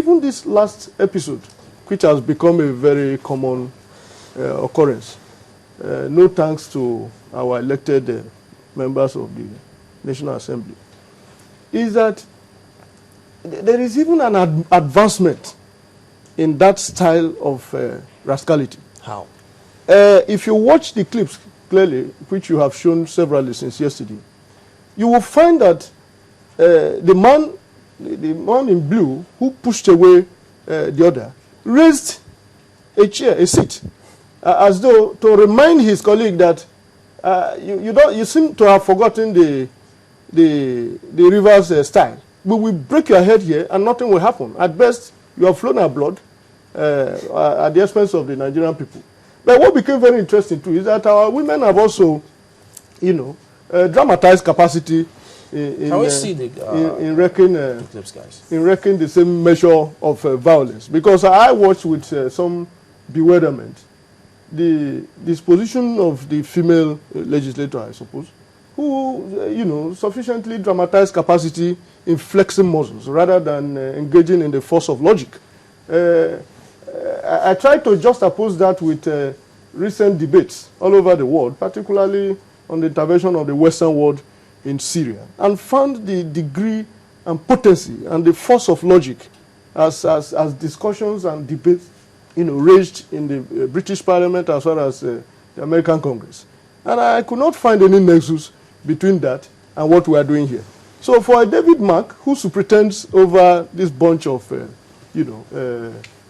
even this last episode, which has become a very common occurrence, no thanks to our elected members of the National Assembly, is that there is even an advancement in that style of rascality. How? If you watch the clips clearly, which you have shown severally since yesterday, you will find that the man in blue who pushed away the other raised a chair, a seat, as though to remind his colleague that you seem to have forgotten the reverse style. We will break your head here and nothing will happen. At best, you have flown our blood at the expense of the Nigerian people. But what became very interesting too is that our women have also, dramatized capacity in wrecking the same measure of violence. Because I watched with some bewilderment the disposition of the female legislator, I suppose, who, sufficiently dramatized capacity in flexing muscles rather than engaging in the force of logic. I tried to juxtapose that with recent debates all over the world, particularly on the intervention of the Western world in Syria, and found the degree and potency and the force of logic as discussions and debates raged in the British Parliament as well as the American Congress. And I could not find any nexus between that and what we are doing here. So for David Mark, who superintends over this bunch of,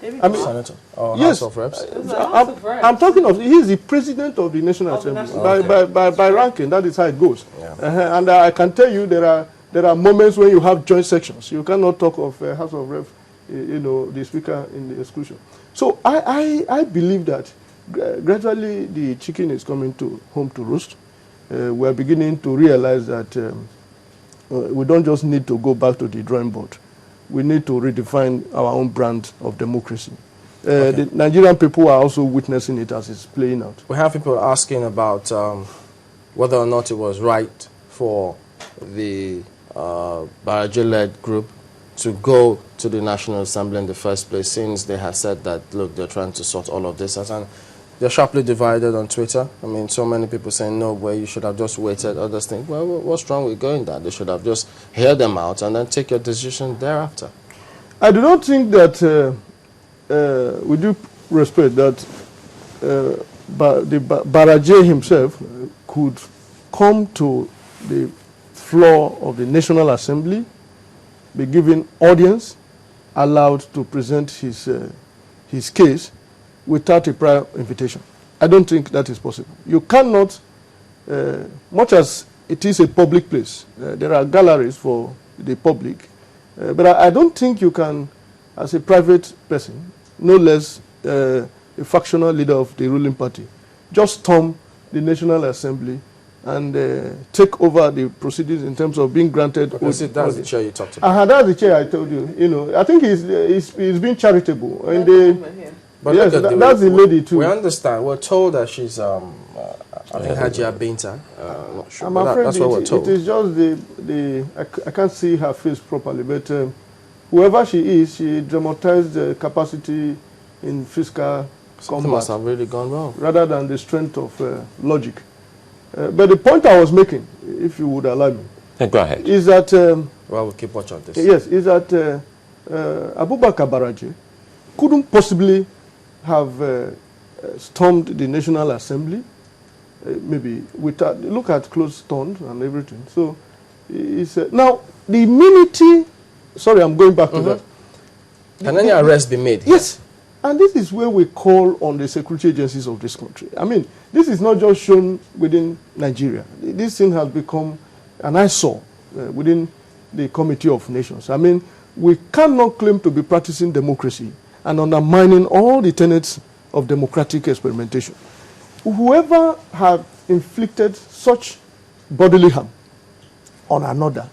Senator or yes, House of Reps? I'm talking of, he is the president of the National Assembly. By ranking, that is how it goes. Yeah. And I can tell you there are moments when you have joint sections. You cannot talk of House of Reps, the Speaker in the exclusion. So I believe that gradually the chicken is coming home to roost. We are beginning to realize that we don't just need to go back to the drawing board. We need to redefine our own brand of democracy. The Nigerian people are also witnessing it as it's playing out. We have people asking about whether or not it was right for the Baraje-led group to go to the National Assembly in the first place, since they have said that, look, they're trying to sort all of this out. And they're sharply divided on Twitter. I mean, so many people saying, no way, you should have just waited. Others think, well, what's wrong with going there? They should have just heard them out and then take your decision thereafter. I do not think that, with due respect, that the Baraje himself could come to the floor of the National Assembly, be given audience, allowed to present his case without a prior invitation. I don't think that is possible. You cannot, much as it is a public place, there are galleries for the public, but I don't think you can, as a private person, no less a factional leader of the ruling party, just storm the National Assembly and take over the proceedings in terms of being granted. That's the chair you talked about. That's the chair I told you. I think he's being charitable. But yes, that's the lady too. We understand. We're told that she's, I think, Hajia Binta. Not sure. I'm afraid that's what we're told. It is just I can't see her face properly, but whoever she is, she dramatized the capacity in fiscal combat. Must have really gone wrong. Rather than the strength of logic. But the point I was making, if you would allow me, go ahead, is that well, we'll keep watch on this. Yes, is that Abubakar Baraje couldn't possibly have stormed the National Assembly, maybe without look at closed doors and everything. So it's now the immunity. Sorry, I'm going back to that. Can any arrest be made? Yes. And this is where we call on the security agencies of this country. I mean, this is not just shown within Nigeria. This thing has become an eyesore within the Committee of Nations. I mean, we cannot claim to be practicing democracy and undermining all the tenets of democratic experimentation. Whoever has inflicted such bodily harm on another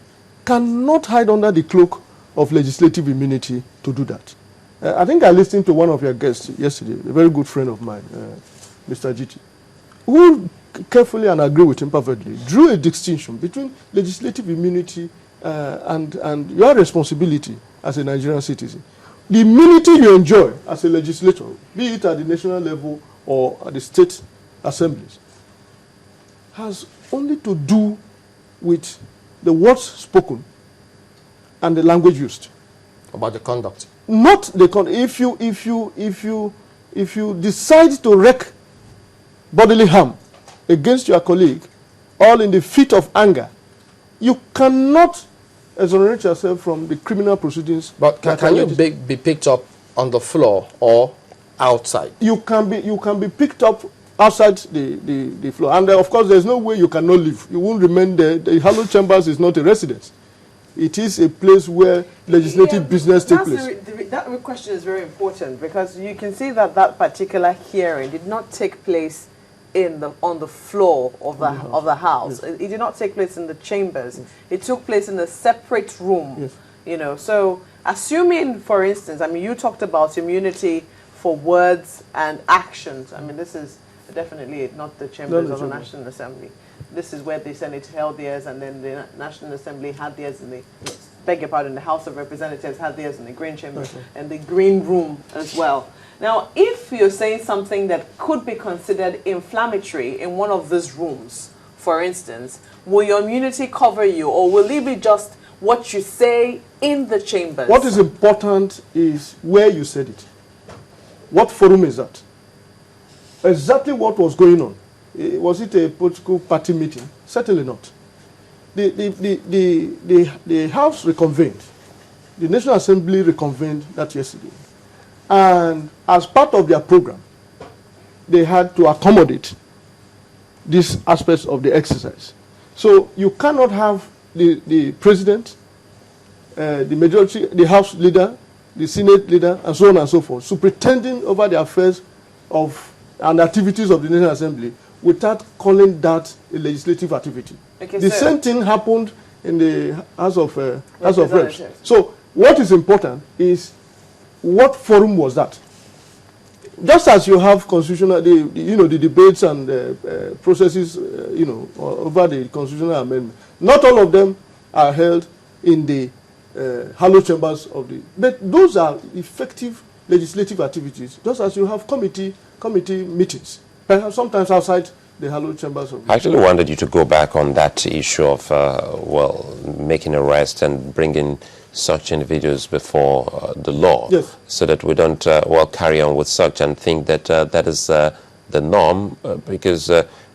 cannot hide under the cloak of legislative immunity to do that. I think I listened to one of your guests yesterday, a very good friend of mine, Mr. GT, who carefully, and I agree with him perfectly, drew a distinction between legislative immunity and your responsibility as a Nigerian citizen. the immunity you enjoy as a legislator, be it at the national level or at the state assemblies, has only to do with the words spoken and the language used. About the conduct. Not the conduct. If you decide to wreak bodily harm against your colleague, all in the fit of anger, you cannot exonerate yourself from the criminal proceedings. But can you be picked up on the floor or outside? You can be picked up outside the floor. And of course, there's no way you cannot leave. You won't remain there. The hallowed chambers is not a residence. It is a place where legislative business takes place. That question is very important, because you can see that that particular hearing did not take place on the floor of the house. Yes. It did not take place in the chambers. Yes. It took place in a separate room. Yes. You know, so assuming, for instance, I mean, you talked about immunity for words and actions. I mean, this is definitely not the chambers of the National Assembly. This is where the Senate held theirs, and then the National Assembly had theirs in the, beg your pardon, the House of Representatives had theirs in the Green Chamber and the Green Room as well. Now, if you're saying something that could be considered inflammatory in one of these rooms, for instance, will your immunity cover you, or will it be just what you say in the chambers? What is important is where you said it. What forum is that? Exactly what was going on. Was it a political party meeting? Certainly not. The House reconvened. The National Assembly reconvened that yesterday. And as part of their program, they had to accommodate these aspects of the exercise. So you cannot have the president, the majority, the House leader, the Senate leader, and so on and so forth, so pretending over the affairs of and activities of the National Assembly without calling that a legislative activity. Okay, the same thing happened in the House of Reps. So what is important is what forum was that? Just as you have constitutional, the debates and processes, over the constitutional amendment, not all of them are held in the hallowed chambers of the. But those are effective legislative activities, just as you have committee meetings, perhaps sometimes outside the hallowed chambers of. I actually wanted you to go back on that issue of making arrest and bringing such individuals before the law, yes, so that we don't carry on with such and think that that is the norm, because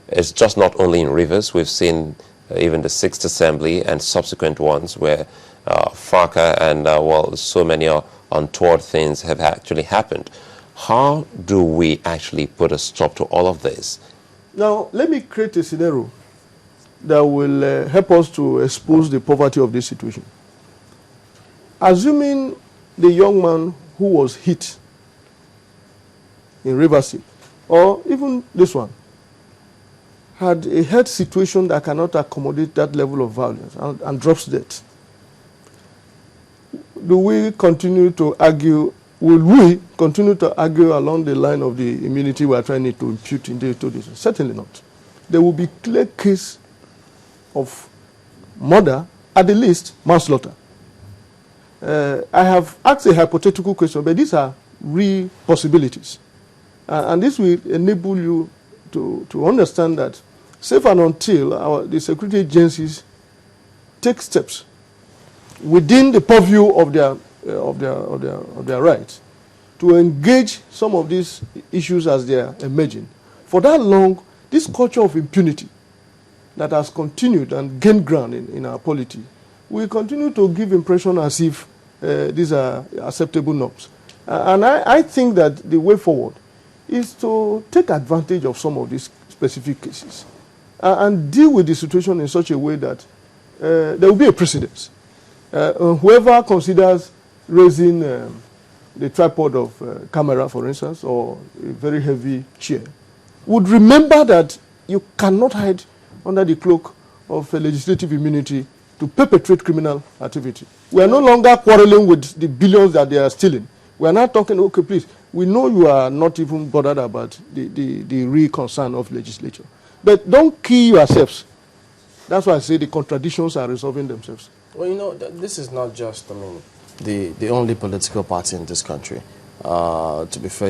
it's just not only in Rivers. We've seen even the 6th Assembly and subsequent ones where FACA and so many untoward things have actually happened. How do we actually put a stop to all of this? Now, let me create a scenario that will help us to expose the poverty of this situation. Assuming the young man who was hit in Rivers State, or even this one, had a health situation that cannot accommodate that level of violence and drops dead, do we continue to argue? Will we continue to argue along the line of the immunity we are trying to impute into this? Certainly not. There will be clear case of murder, at the least manslaughter. I have asked a hypothetical question, but these are real possibilities. And this will enable you to understand that, safe and until the security agencies take steps within the purview of their rights to engage some of these issues as they are emerging. For that long, this culture of impunity that has continued and gained ground in our polity will continue to give impression as if these are acceptable norms. And I think that the way forward is to take advantage of some of these specific cases and deal with the situation in such a way that there will be a precedence. Whoever considers raising the tripod of camera, for instance, or a very heavy chair, would remember that you cannot hide under the cloak of legislative immunity to perpetrate criminal activity. We are no longer quarreling with the billions that they are stealing. We are not talking, okay, please, we know you are not even bothered about the real concern of legislature. But don't kill yourselves. That's why I say the contradictions are resolving themselves. Well, this is not just, the only political party in this country to be